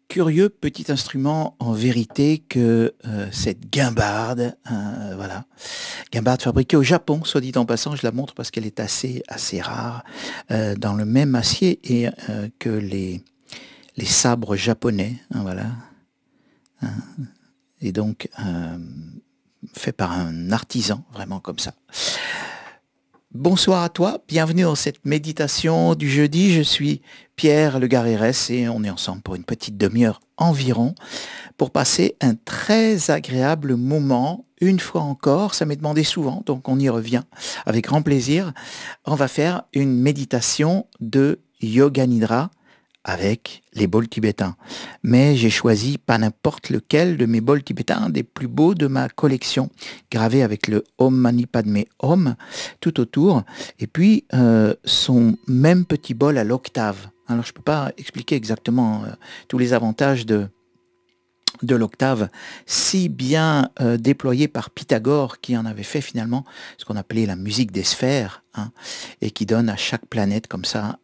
Curieux petit instrument en vérité que cette guimbarde, voilà, guimbarde fabriquée au Japon, soit dit en passant, je la montre parce qu'elle est assez rare, dans le même acier et que les sabres japonais, hein, voilà, hein, et donc fait par un artisan, vraiment comme ça. Bonsoir à toi, bienvenue dans cette méditation du jeudi. Je suis Pierre Le Garérès et on est ensemble pour une petite demi-heure environ pour passer un très agréable moment. Une fois encore, ça m'est demandé souvent, donc on y revient avec grand plaisir. On va faire une méditation de Yoga Nidra avec les bols tibétains. Mais j'ai choisi pas n'importe lequel de mes bols tibétains, des plus beaux de ma collection, gravés avec le Om Mani Padme Om tout autour, et puis son même petit bol à l'octave. Alors je ne peux pas expliquer exactement tous les avantages de l'octave, si bien déployé par Pythagore, qui en avait fait finalement ce qu'on appelait la musique des sphères, hein, et qui donne à chaque planète comme ça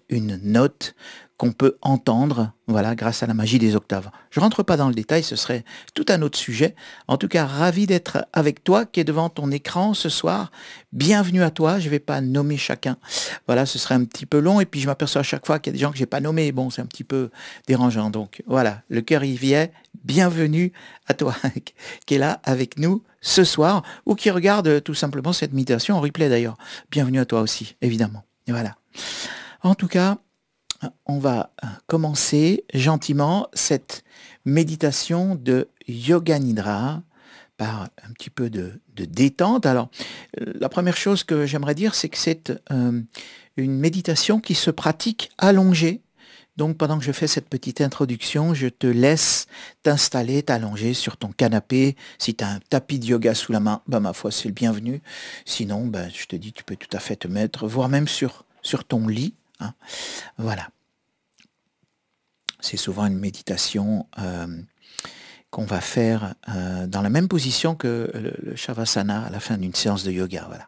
une note qu'on peut entendre, voilà, grâce à la magie des octaves. Je ne rentre pas dans le détail, ce serait tout un autre sujet. En tout cas, ravi d'être avec toi, qui est devant ton écran ce soir. Bienvenue à toi, je ne vais pas nommer chacun. Voilà, ce serait un petit peu long, et puis je m'aperçois à chaque fois qu'il y a des gens que je n'ai pas nommés. Bon, c'est un petit peu dérangeant. Donc voilà, le cœur y vient. Bienvenue à toi, qui est là avec nous ce soir, ou qui regarde tout simplement cette méditation en replay d'ailleurs. Bienvenue à toi aussi, évidemment. Et voilà. En tout cas, on va commencer gentiment cette méditation de Yoga Nidra par un petit peu de détente. Alors, la première chose que j'aimerais dire, c'est que c'est une méditation qui se pratique allongée. Donc, pendant que je fais cette petite introduction, je te laisse t'installer, t'allonger sur ton canapé. Si tu as un tapis de yoga sous la main, ma foi, c'est le bienvenu. Sinon, je te dis, tu peux tout à fait te mettre, voire même sur ton lit. Hein. Voilà. C'est souvent une méditation qu'on va faire dans la même position que le Shavasana à la fin d'une séance de yoga. Voilà.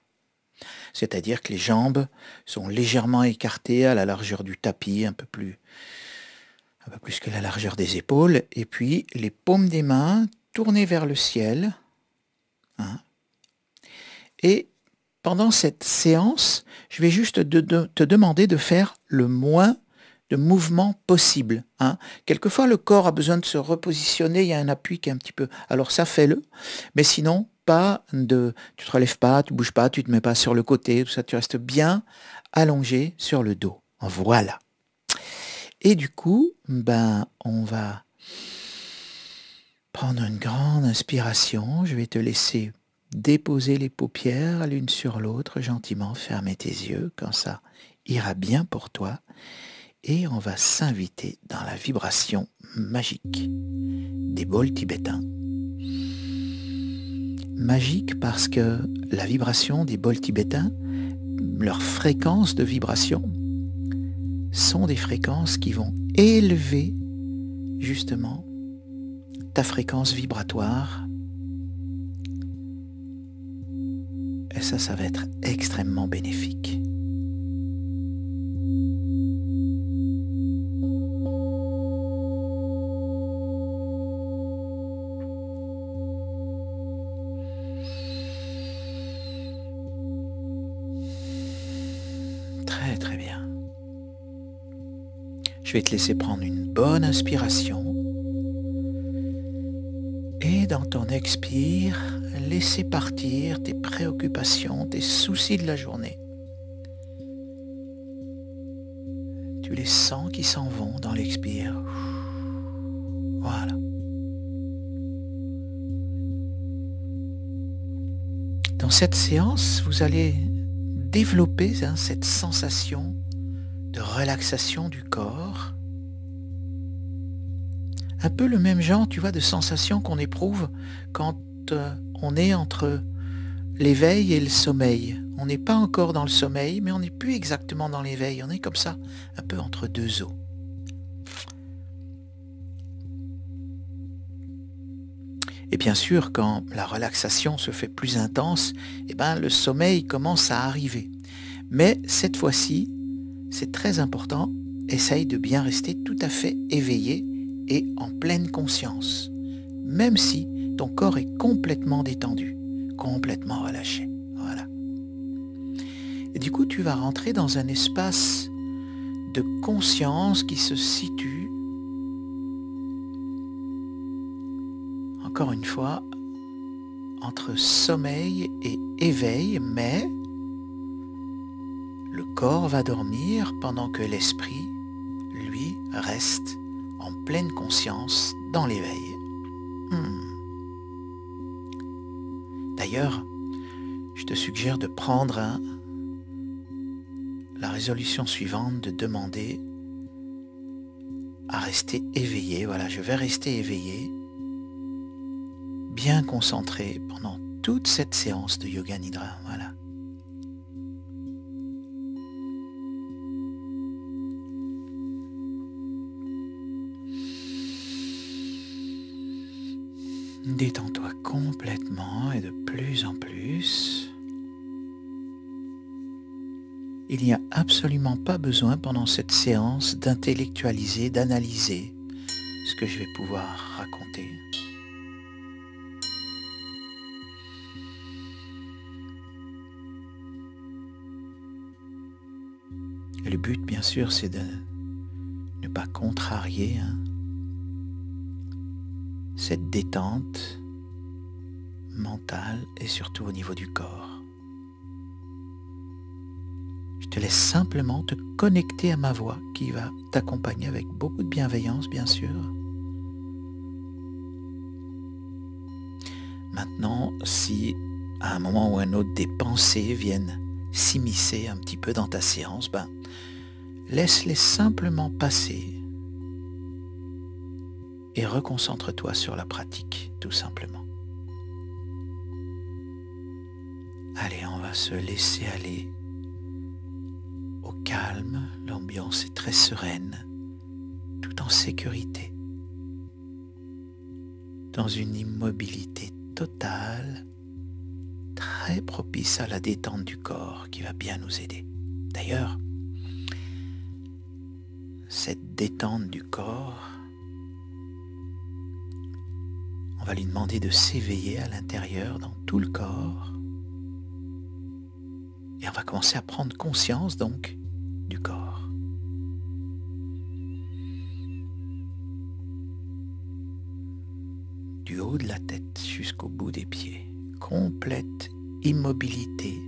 C'est-à-dire que les jambes sont légèrement écartées à la largeur du tapis, un peu plus que la largeur des épaules, et puis les paumes des mains tournées vers le ciel. Hein. Et pendant cette séance, je vais juste te demander de faire le moins de mouvements possible. Hein. Quelquefois, le corps a besoin de se repositionner, il y a un appui qui est un petit peu... Alors ça, fais-le, mais sinon, tu te relèves pas, tu bouges pas, tu te mets pas sur le côté, tout ça, tu restes bien allongé sur le dos. Voilà. Et du coup, on va prendre une grande inspiration. Je vais te laisser déposer les paupières l'une sur l'autre, gentiment, fermer tes yeux, quand ça ira bien pour toi. Et on va s'inviter dans la vibration magique des bols tibétains. Magique parce que la vibration des bols tibétains, leurs fréquences de vibration, sont des fréquences qui vont élever justement ta fréquence vibratoire. Et ça va être extrêmement bénéfique. Je vais te laisser prendre une bonne inspiration. Et dans ton expire, laisser partir tes préoccupations, tes soucis de la journée. Tu les sens qui s'en vont dans l'expire. Voilà. Dans cette séance, vous allez développer cette sensation de relaxation du corps. Un peu le même genre, tu vois, de sensation qu'on éprouve quand on est entre l'éveil et le sommeil. On n'est pas encore dans le sommeil, mais on n'est plus exactement dans l'éveil. On est comme ça, un peu entre deux eaux. Et bien sûr, quand la relaxation se fait plus intense, le sommeil commence à arriver. Mais cette fois-ci, c'est très important, essaye de bien rester tout à fait éveillé et en pleine conscience, même si ton corps est complètement détendu, complètement relâché. Voilà. Et du coup, tu vas rentrer dans un espace de conscience qui se situe, encore une fois, entre sommeil et éveil, mais le corps va dormir pendant que l'esprit, lui, reste en pleine conscience dans l'éveil. D'ailleurs, je te suggère de prendre la résolution suivante, de demander à rester éveillé. Voilà, je vais rester éveillé, bien concentré pendant toute cette séance de Yoga Nidra. Voilà. Détends-toi complètement et de plus en plus. Il n'y a absolument pas besoin pendant cette séance d'intellectualiser, d'analyser ce que je vais pouvoir raconter. Et le but, bien sûr, c'est de ne pas contrarier cette détente mentale et surtout au niveau du corps. Je te laisse simplement te connecter à ma voix qui va t'accompagner avec beaucoup de bienveillance, bien sûr. Maintenant, si à un moment ou un autre des pensées viennent s'immiscer un petit peu dans ta séance, laisse-les simplement passer et reconcentre-toi sur la pratique, tout simplement. Allez, on va se laisser aller au calme. L'ambiance est très sereine, tout en sécurité, dans une immobilité totale, très propice à la détente du corps qui va bien nous aider. D'ailleurs, cette détente du corps, on va lui demander de s'éveiller à l'intérieur, dans tout le corps. Et on va commencer à prendre conscience donc du corps. Du haut de la tête jusqu'au bout des pieds. Complète immobilité.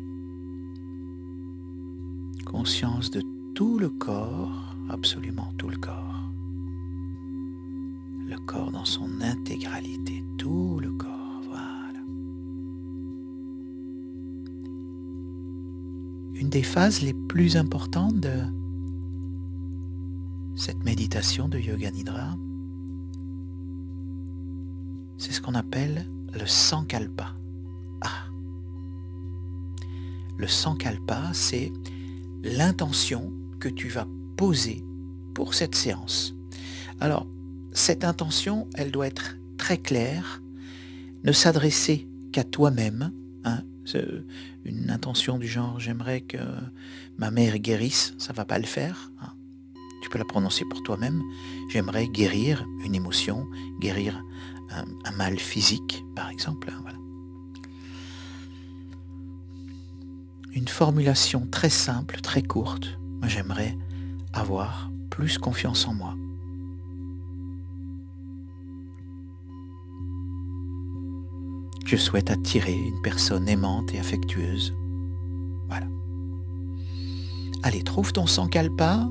Conscience de tout le corps, absolument tout le corps. Le corps dans son intégralité, tout le corps, voilà. Une des phases les plus importantes de cette méditation de Yoga Nidra, c'est ce qu'on appelle le Sankalpa. Le Sankalpa, c'est l'intention que tu vas poser pour cette séance. Alors, cette intention, elle doit être très claire, ne s'adresser qu'à toi-même. Une intention du genre « j'aimerais que ma mère guérisse », ça ne va pas le faire. Tu peux la prononcer pour toi-même. « J'aimerais guérir une émotion, guérir un mal physique », par exemple. Voilà. Une formulation très simple, très courte. Moi, j'aimerais avoir plus confiance en moi. Je souhaite attirer une personne aimante et affectueuse. Voilà. Allez, trouve ton sankalpa.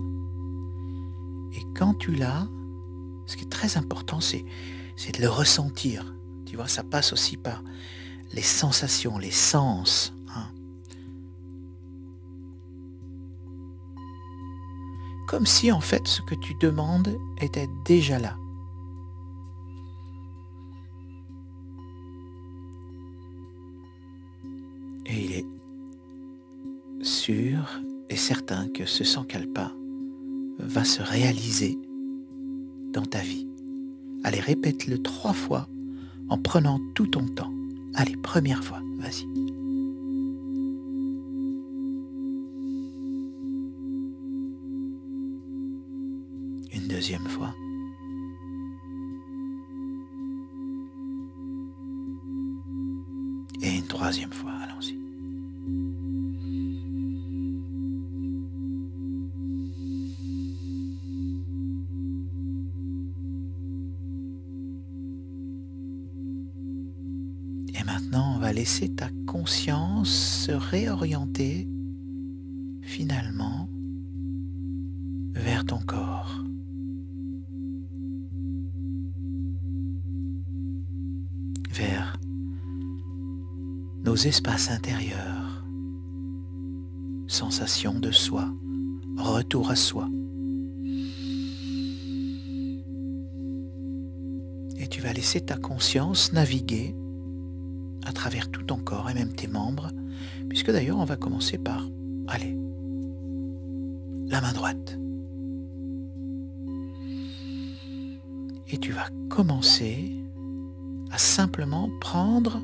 Et quand tu l'as, ce qui est très important, c'est de le ressentir. Tu vois, ça passe aussi par les sensations, les sens. Hein. Comme si en fait ce que tu demandes était déjà là. Et il est sûr et certain que ce sankalpa va se réaliser dans ta vie. Allez, répète-le 3 fois en prenant tout ton temps. Allez, première fois, vas-y. Une deuxième fois. Et une troisième fois, allons-y. Et maintenant, on va laisser ta conscience se réorienter finalement vers ton corps. Vers nos espaces intérieurs, sensation de soi, retour à soi. Et tu vas laisser ta conscience naviguer à travers tout ton corps et même tes membres, puisque d'ailleurs on va commencer par, allez, la main droite. Et tu vas commencer à simplement prendre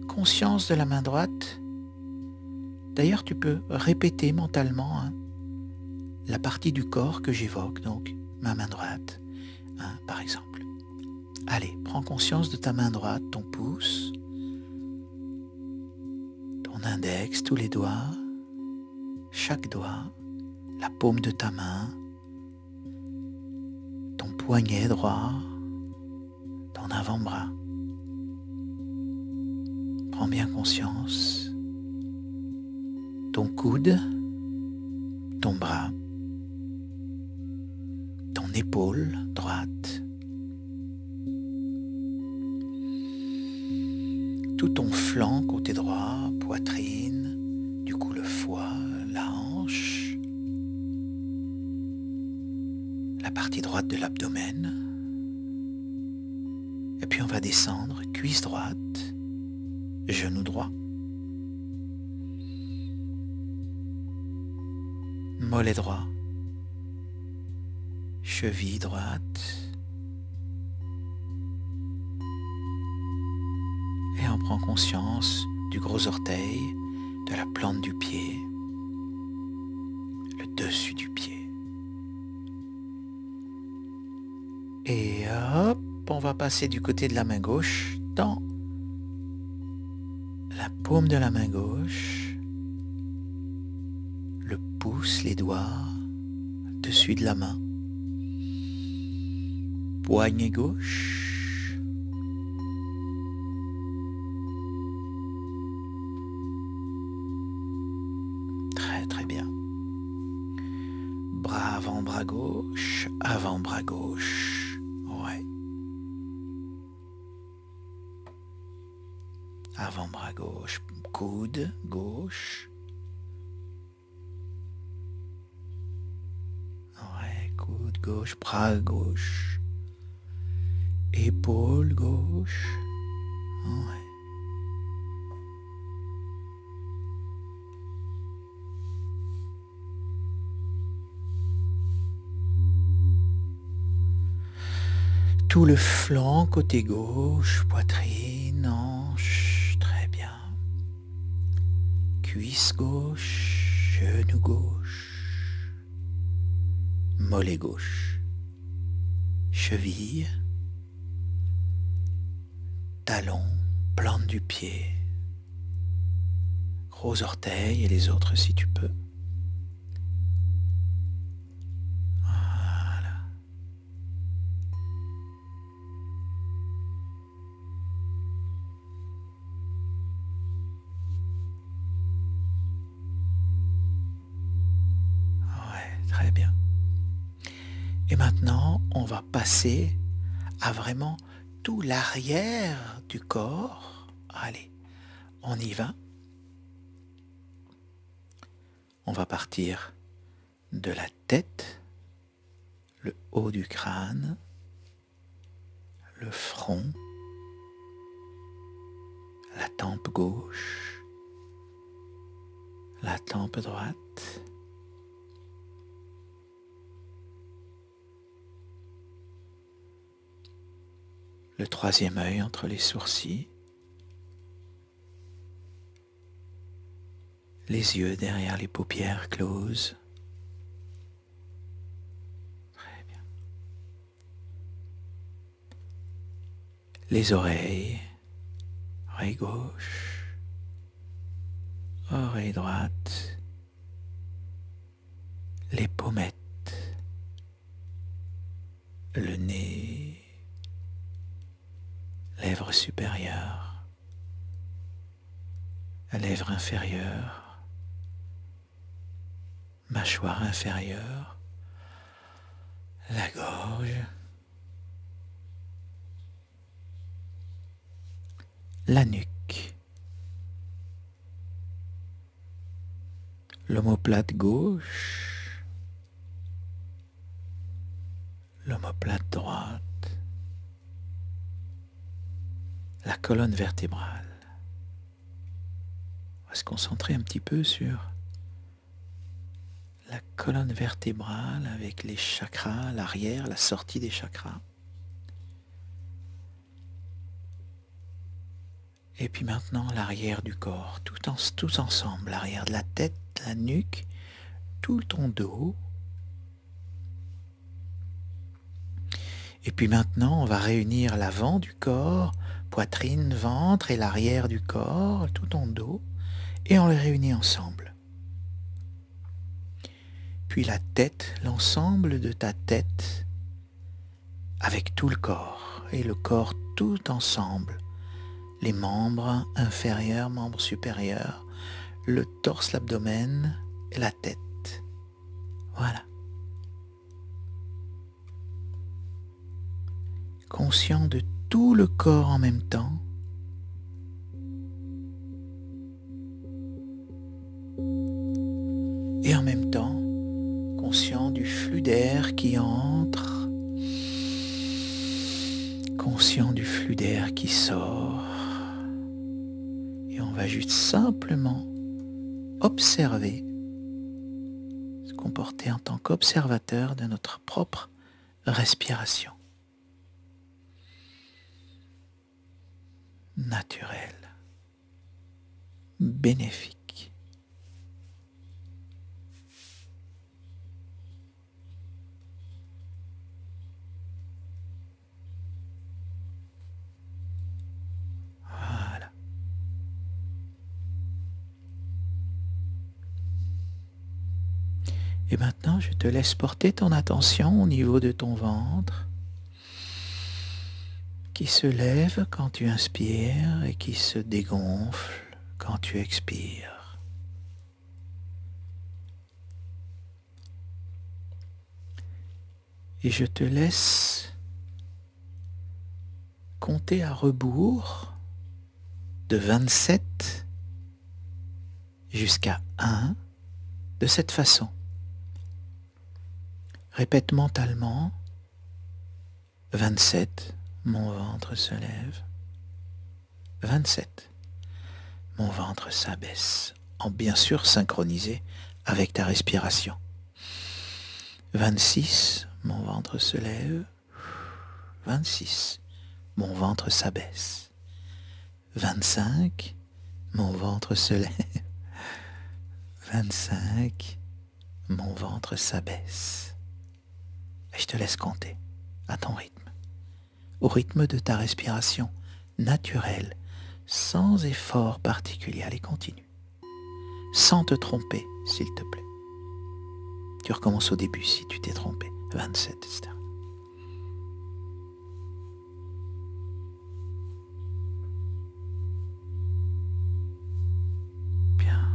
conscience de la main droite. D'ailleurs, tu peux répéter mentalement la partie du corps que j'évoque, donc ma main droite, par exemple. Allez, prends conscience de ta main droite, ton pouce, ton index, tous les doigts, chaque doigt, la paume de ta main, ton poignet droit, ton avant-bras. Prends bien conscience. Ton coude, ton bras, ton épaule droite, tout ton flanc côté droit, poitrine, du coup le foie, la hanche, la partie droite de l'abdomen. Et puis on va descendre, cuisse droite, genou droit, mollet droit, cheville droite, et on prend conscience du gros orteil, de la plante du pied, le dessus du pied. Et hop, on va passer du côté de la main gauche dans la paume de la main gauche, le pouce, les doigts, dessus de la main, poignet gauche, très très bien, bras avant, bras gauche, avant-bras gauche, ouais, avant-bras gauche, coude gauche, ouais, coude gauche, bras gauche, épaule gauche, ouais. Tout le flanc côté gauche, poitrine, hanche, très bien. Cuisse gauche, genou gauche, mollet gauche, cheville, talon, plante du pied, gros orteil et les autres si tu peux. Très bien. Et maintenant, on va passer à vraiment tout l'arrière du corps. Allez, on y va. On va partir de la tête, le haut du crâne, le front, la tempe gauche, la tempe droite, le troisième œil entre les sourcils, les yeux derrière les paupières closes. Très bien. Les oreilles, oreille gauche, oreille droite, les pommettes, le nez, lèvres supérieures, lèvres inférieures, mâchoire inférieure, la gorge, la nuque, l'omoplate gauche, l'omoplate droite, la colonne vertébrale. On va se concentrer un petit peu sur la colonne vertébrale avec les chakras, l'arrière, la sortie des chakras. Et puis maintenant l'arrière du corps, tous ensemble, l'arrière de la tête, la nuque, tout ton dos. Et puis maintenant on va réunir l'avant du corps, poitrine, ventre et l'arrière du corps, tout ton dos, et on les réunit ensemble. Puis la tête, l'ensemble de ta tête, avec tout le corps, et le corps tout ensemble. Les membres inférieurs, membres supérieurs, le torse, l'abdomen et la tête. Voilà. Conscient de tout le corps en même temps. Et en même temps, conscient du flux d'air qui entre, conscient du flux d'air qui sort. Et on va juste simplement observer, se comporter en tant qu'observateur de notre propre respiration. Naturelle, bénéfique. Voilà. Et maintenant, je te laisse porter ton attention au niveau de ton ventre, qui se lève quand tu inspires et qui se dégonfle quand tu expires. Et je te laisse compter à rebours de 27 jusqu'à 1 de cette façon. Répète mentalement 27. Mon ventre se lève. 27. Mon ventre s'abaisse, en bien sûr synchronisé avec ta respiration. 26. Mon ventre se lève. 26. Mon ventre s'abaisse. 25. Mon ventre se lève. 25. Mon ventre s'abaisse. Et je te laisse compter à ton rythme. Au rythme de ta respiration naturelle, sans effort particulier. Allez, continue. Sans te tromper, s'il te plaît. Tu recommences au début si tu t'es trompé. 27, etc. Bien.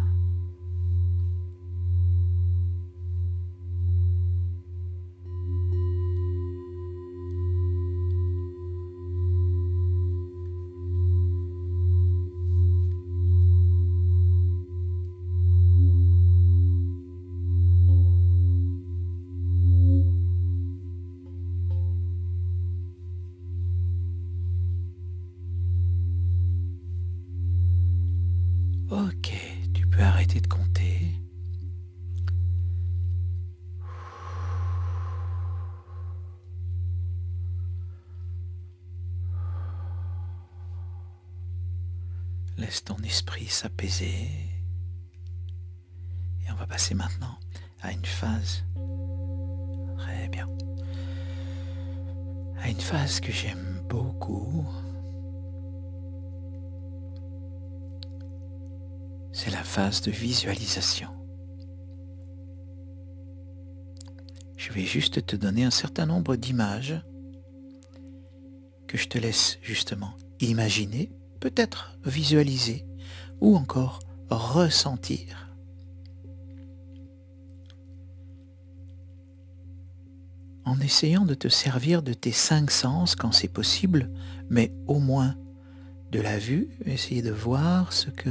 Laisse ton esprit s'apaiser. Et on va passer maintenant à une phase. Très bien. À une phase que j'aime beaucoup. C'est la phase de visualisation. Je vais juste te donner un certain nombre d'images que je te laisse justement imaginer, peut-être visualiser ou encore ressentir. En essayant de te servir de tes 5 sens quand c'est possible, mais au moins de la vue, essayer de voir ce que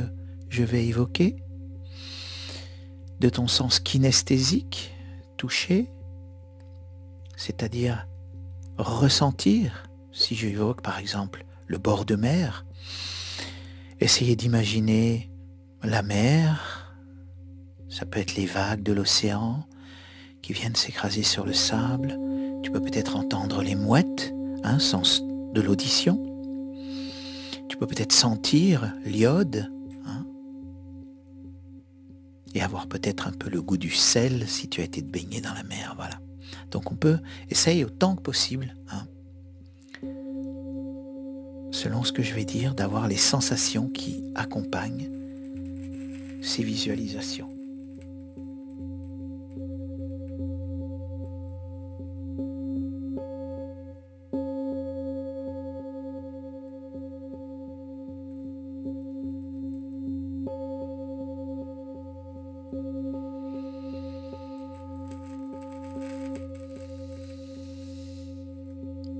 je vais évoquer, de ton sens kinesthésique, toucher, c'est-à-dire ressentir, si j'évoque par exemple le bord de mer, essayer d'imaginer la mer, ça peut être les vagues de l'océan qui viennent s'écraser sur le sable, tu peux peut-être entendre les mouettes, sens de l'audition, tu peux peut-être sentir l'iode, et avoir peut-être un peu le goût du sel si tu as été te baigner dans la mer, voilà. Donc on peut essayer autant que possible, selon ce que je vais dire, d'avoir les sensations qui accompagnent ces visualisations.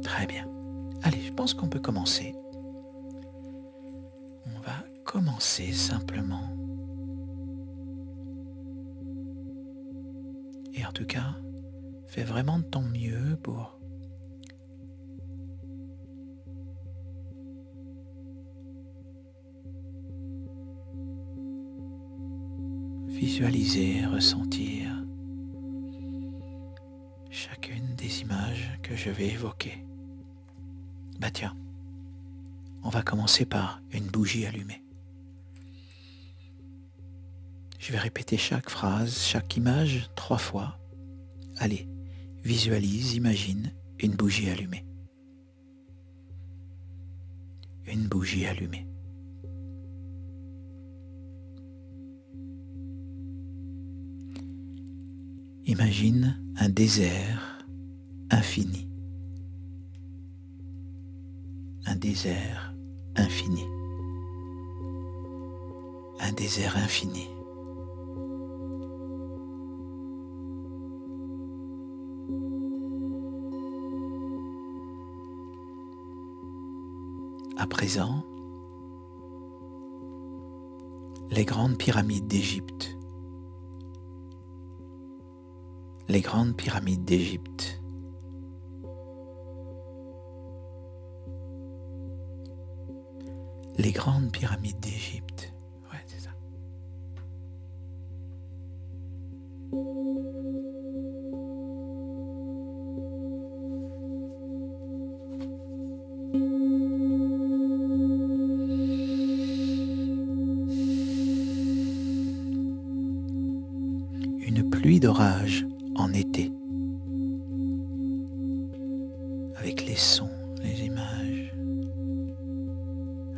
Très bien. Allez, je pense qu'on peut commencer. On va commencer simplement. Et en tout cas, fais vraiment de ton mieux pour visualiser, ressentir chacune des images que je vais évoquer. Bah tiens, on va commencer par une bougie allumée. Je vais répéter chaque phrase, chaque image 3 fois. Allez, visualise, imagine une bougie allumée. Une bougie allumée. Imagine un désert infini. Un désert infini. Un désert infini. À présent, les grandes pyramides d'Égypte. Les grandes pyramides d'Égypte. Les grandes pyramides d'Égypte. Ouais, c'est ça. Une pluie d'orage en été. Avec les sons, les images,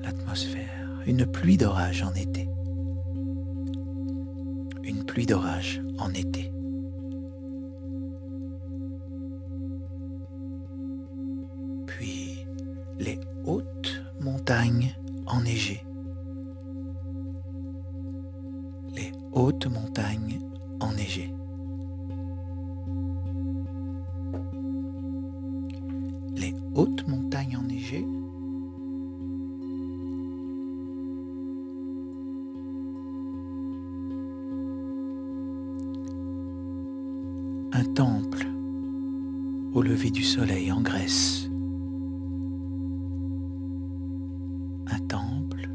l'atmosphère. Une pluie d'orage en été. Une pluie d'orage en été. Puis les hautes montagnes enneigées. Les hautes montagnes enneigées. Les hautes montagnes enneigées. Un temple au lever du soleil en Grèce. Un temple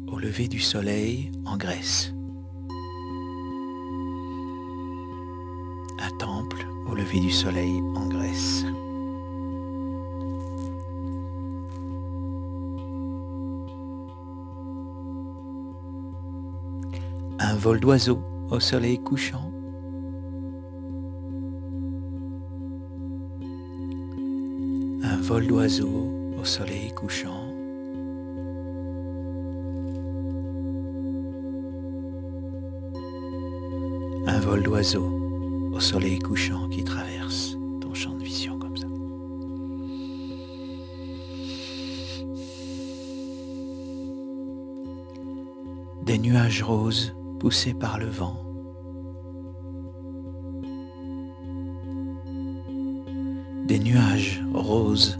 au lever du soleil en Grèce. Un temple au lever du soleil en Grèce. vol d'oiseau au soleil couchant. Un vol d'oiseau au soleil couchant. Un vol d'oiseau au soleil couchant qui traverse ton champ de vision comme ça. Des nuages roses poussés par le vent. Des nuages roses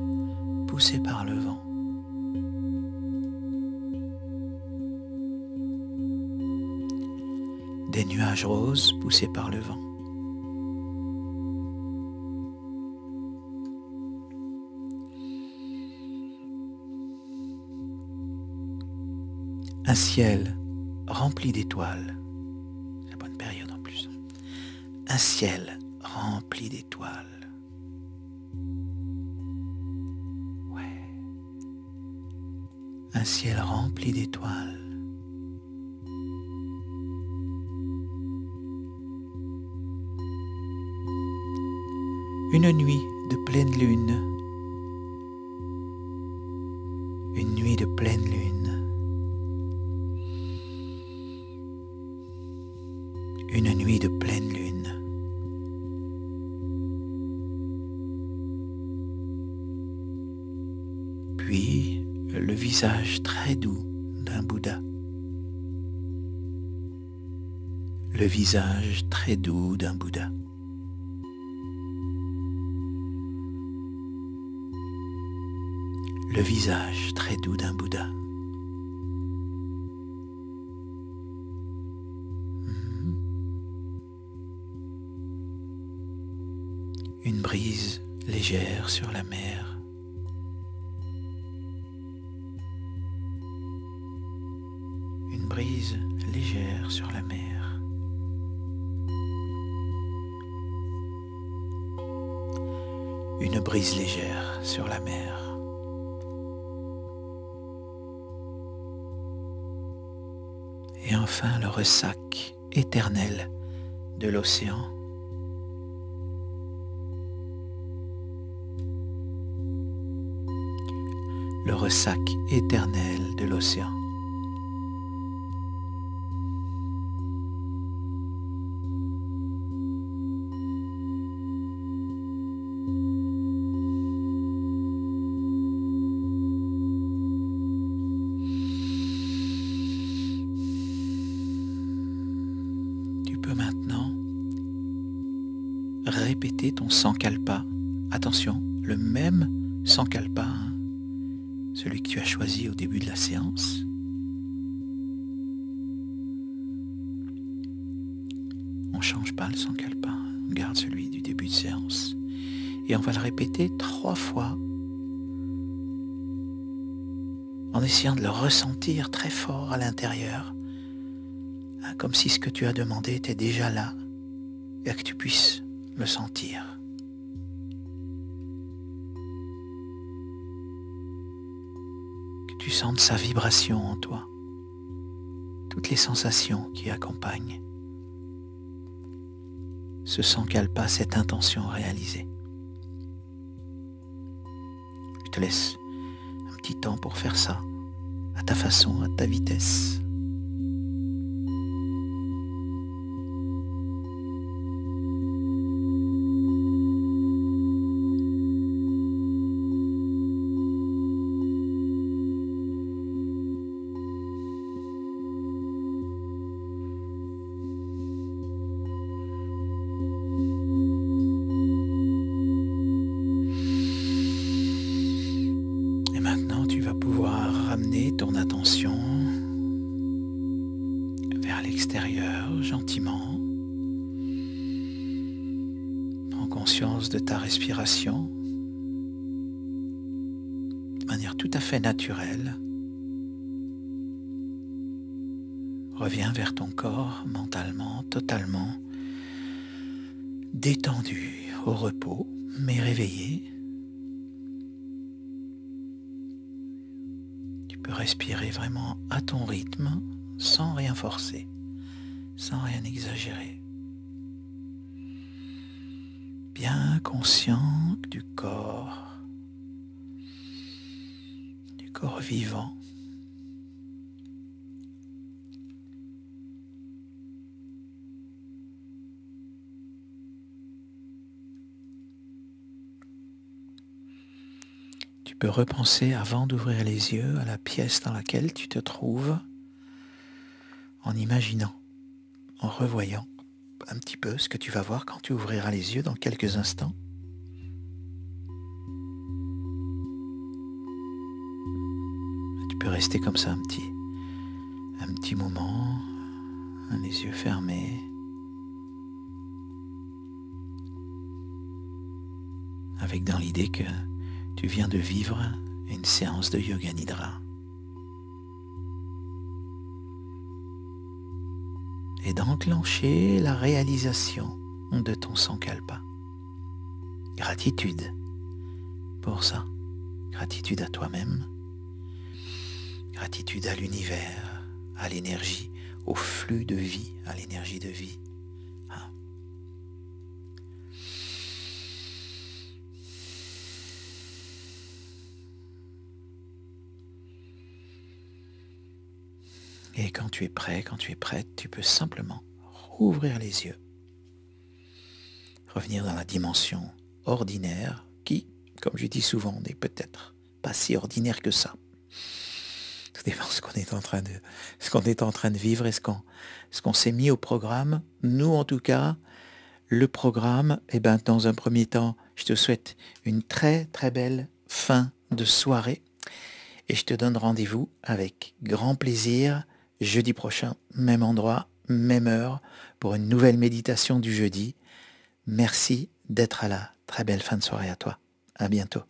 poussés par le vent. Des nuages roses poussés par le vent. Un ciel rempli d'étoiles. C'est la bonne période en plus. Un ciel rempli d'étoiles. Un ciel rempli d'étoiles. Une nuit de pleine lune. Une nuit de pleine lune. Une nuit de pleine lune. Puis le visage très doux d'un Bouddha. Le visage très doux d'un Bouddha. Le visage très doux d'un Bouddha. Une brise légère sur la mer. Une brise légère sur la mer. Une brise légère sur la mer. Et enfin le ressac éternel de l'océan. Le ressac éternel de l'océan. Maintenant, répéter ton sankalpa. Attention, le même sankalpa, celui que tu as choisi au début de la séance. On ne change pas le sankalpa, on garde celui du début de séance. Et on va le répéter 3 fois en essayant de le ressentir très fort à l'intérieur. Comme si ce que tu as demandé était déjà là et que tu puisses le sentir. Que tu sentes sa vibration en toi, toutes les sensations qui accompagnent ce sankalpa, cette intention réalisée. Je te laisse un petit temps pour faire ça, à ta façon, à ta vitesse. Ramener ton attention vers l'extérieur gentiment. Prends conscience de ta respiration de manière tout à fait naturelle. Reviens vers ton corps mentalement, totalement détendu, au repos, mais réveillé. Respirer vraiment à ton rythme, sans rien forcer, sans rien exagérer. Bien conscient du corps vivant. Tu peux repenser avant d'ouvrir les yeux à la pièce dans laquelle tu te trouves, en imaginant, en revoyant un petit peu ce que tu vas voir quand tu ouvriras les yeux dans quelques instants. Tu peux rester comme ça un petit moment, les yeux fermés, avec dans l'idée que tu viens de vivre une séance de Yoga Nidra. Et d'enclencher la réalisation de ton Sankalpa. Gratitude pour ça. Gratitude à toi-même. Gratitude à l'univers, à l'énergie, au flux de vie, à l'énergie de vie. Et quand tu es prêt, quand tu es prête, tu peux simplement rouvrir les yeux. Revenir dans la dimension ordinaire qui, comme je dis souvent, n'est peut-être pas si ordinaire que ça. Tout dépend de ce qu'on est en train de vivre et ce qu'on s'est mis au programme. Nous, en tout cas, le programme, dans un premier temps, je te souhaite une très très belle fin de soirée et je te donne rendez-vous avec grand plaisir jeudi prochain, même endroit, même heure, pour une nouvelle méditation du jeudi. Merci d'être là. Très belle fin de soirée à toi. À bientôt.